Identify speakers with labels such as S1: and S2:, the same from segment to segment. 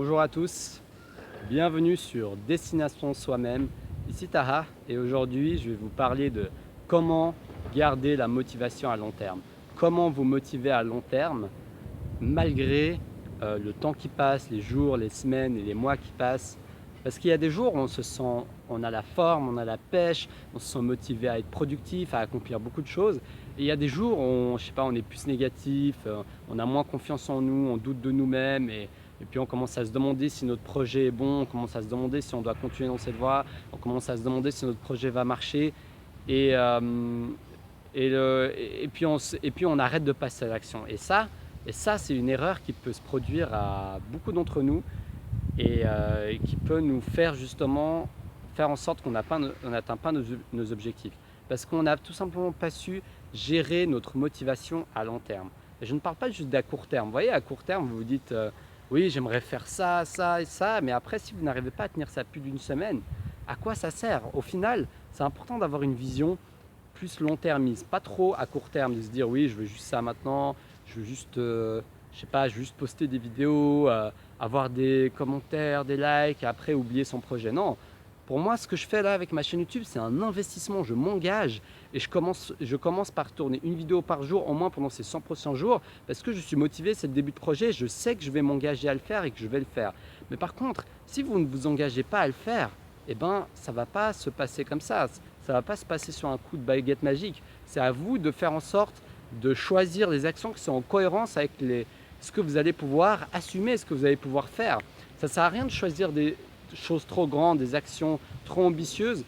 S1: Bonjour à tous, bienvenue sur Destination Soi-même, ici Taha et aujourd'hui je vais vous parler de comment garder la motivation à long terme. Comment vous motiver à long terme malgré le temps qui passe, les jours, les semaines et les mois qui passent. Parce qu'il y a des jours où on a la forme, on a la pêche, on se sent motivé à être productif, à accomplir beaucoup de choses. Et il y a des jours où je sais pas, on est plus négatif, on a moins confiance en nous, on doute de nous-mêmes et puis on commence à se demander si notre projet est bon, on commence à se demander si on doit continuer dans cette voie, on commence à se demander si notre projet va marcher. Et, et puis on arrête de passer à l'action. Et ça c'est une erreur qui peut se produire à beaucoup d'entre nous et qui peut nous faire justement faire en sorte qu'on n'atteint pas nos objectifs. Parce qu'on n'a tout simplement pas su gérer notre motivation à long terme. Et je ne parle pas juste d'à court terme. Vous voyez, à court terme, vous vous dites oui, j'aimerais faire ça, ça et ça, mais après, si vous n'arrivez pas à tenir ça plus d'une semaine, à quoi ça sert? Au final, c'est important d'avoir une vision plus long-termiste, pas trop à court terme, de se dire oui, je veux juste ça maintenant, je veux juste, je sais pas, juste poster des vidéos, avoir des commentaires, des likes, et après oublier son projet. Non, pour moi, ce que je fais là avec ma chaîne YouTube, c'est un investissement. Je m'engage et je commence par tourner une vidéo par jour, au moins pendant ces 100 prochains jours, parce que je suis motivé, c'est le début de projet, je sais que je vais m'engager à le faire et que je vais le faire. Mais par contre, si vous ne vous engagez pas à le faire, eh ben, ça ne va pas se passer comme ça. Ça ne va pas se passer sur un coup de baguette magique. C'est à vous de faire en sorte de choisir les actions qui sont en cohérence avec ce que vous allez pouvoir assumer, ce que vous allez pouvoir faire. Ça ne sert à rien de choisir des choses trop grandes, des actions trop ambitieuses,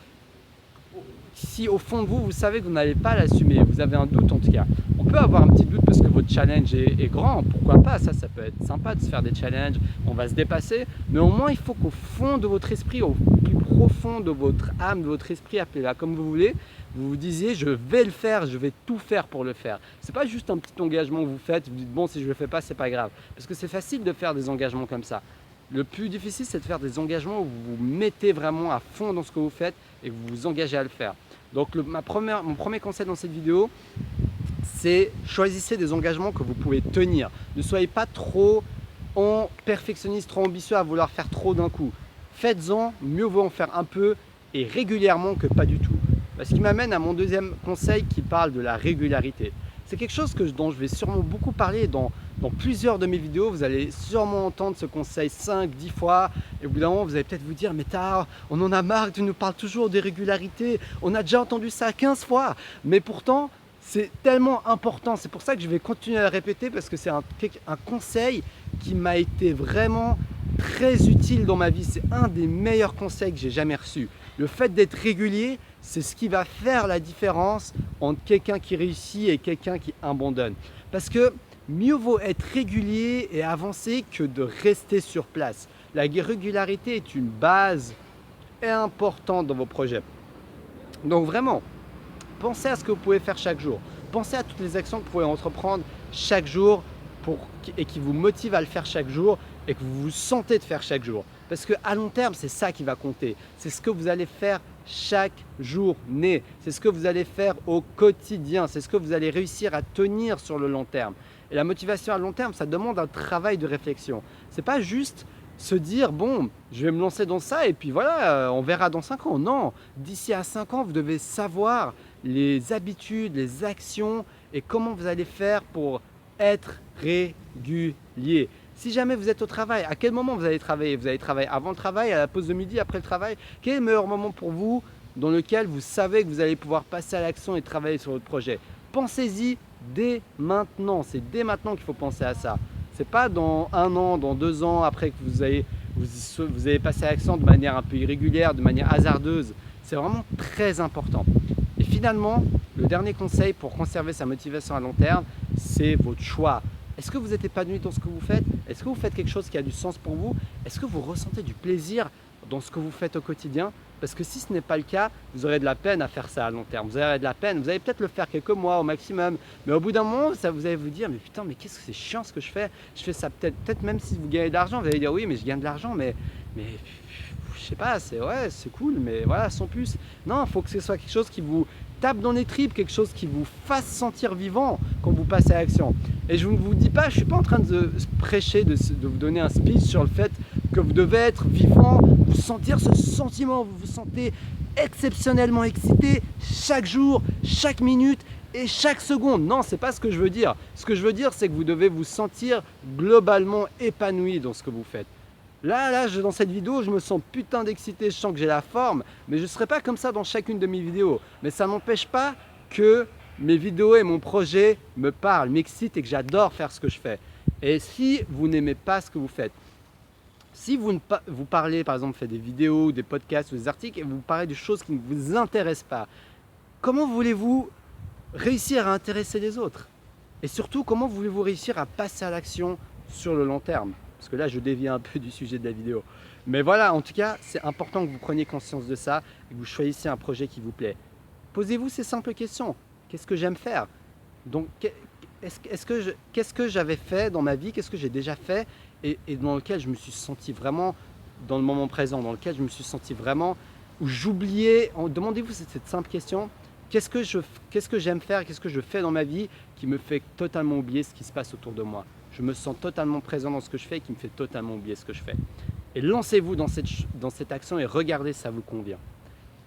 S1: si au fond de vous, vous savez que vous n'allez pas l'assumer, vous avez un doute en tout cas. On peut avoir un petit doute parce que votre challenge est grand, pourquoi pas, ça peut être sympa de se faire des challenges, on va se dépasser, mais au moins il faut qu'au fond de votre esprit, au plus profond de votre âme, de votre esprit, appelez-la comme vous voulez, vous vous disiez je vais le faire, je vais tout faire pour le faire. C'est pas juste un petit engagement que vous faites, vous dites bon si je le fais pas c'est pas grave, parce que c'est facile de faire des engagements comme ça. Le plus difficile, c'est de faire des engagements où vous vous mettez vraiment à fond dans ce que vous faites et que vous vous engagez à le faire. Donc mon premier conseil dans cette vidéo, c'est choisissez des engagements que vous pouvez tenir. Ne soyez pas trop perfectionniste, trop ambitieux à vouloir faire trop d'un coup. Faites-en, mieux vaut en faire un peu et régulièrement que pas du tout. Ce qui m'amène à mon deuxième conseil qui parle de la régularité. C'est quelque chose dont je vais sûrement beaucoup parler dans plusieurs de mes vidéos. Vous allez sûrement entendre ce conseil 5-10 fois et au bout d'un moment vous allez peut-être vous dire mais Tara, on en a marre, tu nous parles toujours de régularité, on a déjà entendu ça 15 fois, mais pourtant c'est tellement important. C'est pour ça que je vais continuer à le répéter parce que c'est un conseil qui m'a été vraiment très utile dans ma vie. C'est un des meilleurs conseils que j'ai jamais reçus. Le fait d'être régulier, c'est ce qui va faire la différence entre quelqu'un qui réussit et quelqu'un qui abandonne. Parce que mieux vaut être régulier et avancer que de rester sur place. La régularité est une base importante dans vos projets. Donc vraiment, pensez à ce que vous pouvez faire chaque jour. Pensez à toutes les actions que vous pouvez entreprendre chaque jour et qui vous motivent à le faire chaque jour et que vous vous sentez de faire chaque jour. Parce qu'à long terme, c'est ça qui va compter. C'est ce que vous allez faire chaque journée. C'est ce que vous allez faire au quotidien. C'est ce que vous allez réussir à tenir sur le long terme. Et la motivation à long terme, ça demande un travail de réflexion. C'est pas juste se dire bon, je vais me lancer dans ça et puis voilà, on verra dans 5 ans. Non, d'ici à 5 ans, vous devez savoir les habitudes, les actions et comment vous allez faire pour être régulier. Si jamais vous êtes au travail, à quel moment vous allez travailler? Vous allez travailler avant le travail, à la pause de midi, après le travail? Quel est le meilleur moment pour vous dans lequel vous savez que vous allez pouvoir passer à l'action et travailler sur votre projet? Pensez-y dès maintenant. C'est dès maintenant qu'il faut penser à ça. C'est pas dans 1 an, dans 2 ans, après que vous allez passer à l'action de manière un peu irrégulière, de manière hasardeuse. C'est vraiment très important. Et finalement, le dernier conseil pour conserver sa motivation à long terme, c'est votre choix. Est-ce que vous êtes épanoui dans ce que vous faites? Est-ce que vous faites quelque chose qui a du sens pour vous? Est-ce que vous ressentez du plaisir dans ce que vous faites au quotidien? Parce que si ce n'est pas le cas, vous aurez de la peine à faire ça à long terme. Vous aurez de la peine, vous allez peut-être le faire quelques mois au maximum, mais au bout d'un moment, vous allez vous dire mais putain, mais qu'est-ce que c'est chiant ce que je fais ça peut-être même si vous gagnez de l'argent, vous allez dire oui mais je gagne de l'argent, mais je sais pas, c'est cool, mais voilà, sans plus. Non, il faut que ce soit quelque chose qui tape dans les tripes, quelque chose qui vous fasse sentir vivant quand vous passez à l'action. Et je ne vous dis pas, je ne suis pas en train de prêcher, de vous donner un speech sur le fait que vous devez être vivant, vous sentir ce sentiment, vous vous sentez exceptionnellement excité chaque jour, chaque minute et chaque seconde. Non, c'est pas ce que je veux dire. Ce que je veux dire, c'est que vous devez vous sentir globalement épanoui dans ce que vous faites. Là, dans cette vidéo, je me sens putain d'excité, je sens que j'ai la forme, mais je ne serai pas comme ça dans chacune de mes vidéos. Mais ça n'empêche pas que mes vidéos et mon projet me parlent, m'excitent et que j'adore faire ce que je fais. Et si vous n'aimez pas ce que vous faites, si vous parlez, par exemple, faites des vidéos, des podcasts ou des articles et vous parlez de choses qui ne vous intéressent pas, comment voulez-vous réussir à intéresser les autres? Et surtout, comment voulez-vous réussir à passer à l'action sur le long terme? Parce que là, je dévie un peu du sujet de la vidéo. Mais voilà, en tout cas, c'est important que vous preniez conscience de ça et que vous choisissiez un projet qui vous plaît. Posez-vous ces simples questions. Qu'est-ce que j'aime faire? Donc, qu'est-ce que j'avais fait dans ma vie? Qu'est-ce que j'ai déjà fait et dans lequel je me suis senti vraiment dans le moment présent, dans lequel je me suis senti vraiment où j'oubliais. Demandez-vous cette simple question. Qu'est-ce que j'aime faire? Qu'est-ce que je fais dans ma vie qui me fait totalement oublier ce qui se passe autour de moi? Je me sens totalement présent dans ce que je fais et qui me fait totalement oublier ce que je fais. Et lancez-vous dans cette action et regardez si ça vous convient.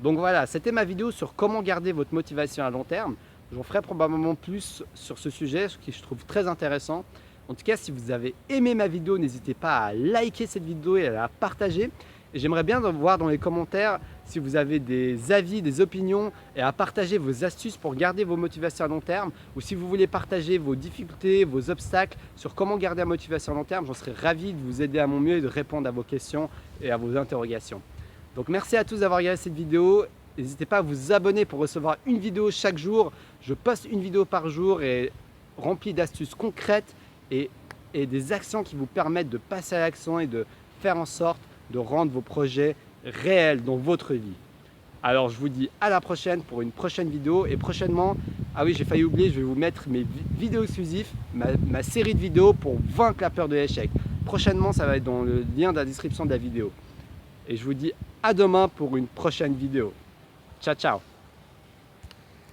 S1: Donc voilà, c'était ma vidéo sur comment garder votre motivation à long terme. J'en ferai probablement plus sur ce sujet, ce que je trouve très intéressant. En tout cas, si vous avez aimé ma vidéo, n'hésitez pas à liker cette vidéo et à la partager. Et j'aimerais bien voir dans les commentaires si vous avez des avis, des opinions et à partager vos astuces pour garder vos motivations à long terme ou si vous voulez partager vos difficultés, vos obstacles sur comment garder la motivation à long terme, j'en serais ravi de vous aider à mon mieux et de répondre à vos questions et à vos interrogations. Donc merci à tous d'avoir regardé cette vidéo. N'hésitez pas à vous abonner pour recevoir une vidéo chaque jour. Je poste une vidéo par jour et remplie d'astuces concrètes et des actions qui vous permettent de passer à l'action et de faire en sorte de rendre vos projets réels dans votre vie. Alors je vous dis à la prochaine pour une prochaine vidéo et prochainement, ah oui j'ai failli oublier, je vais vous mettre mes vidéos exclusives, ma série de vidéos pour vaincre la peur de l'échec. Prochainement ça va être dans le lien de la description de la vidéo. Et je vous dis à demain pour une prochaine vidéo. Ciao ciao.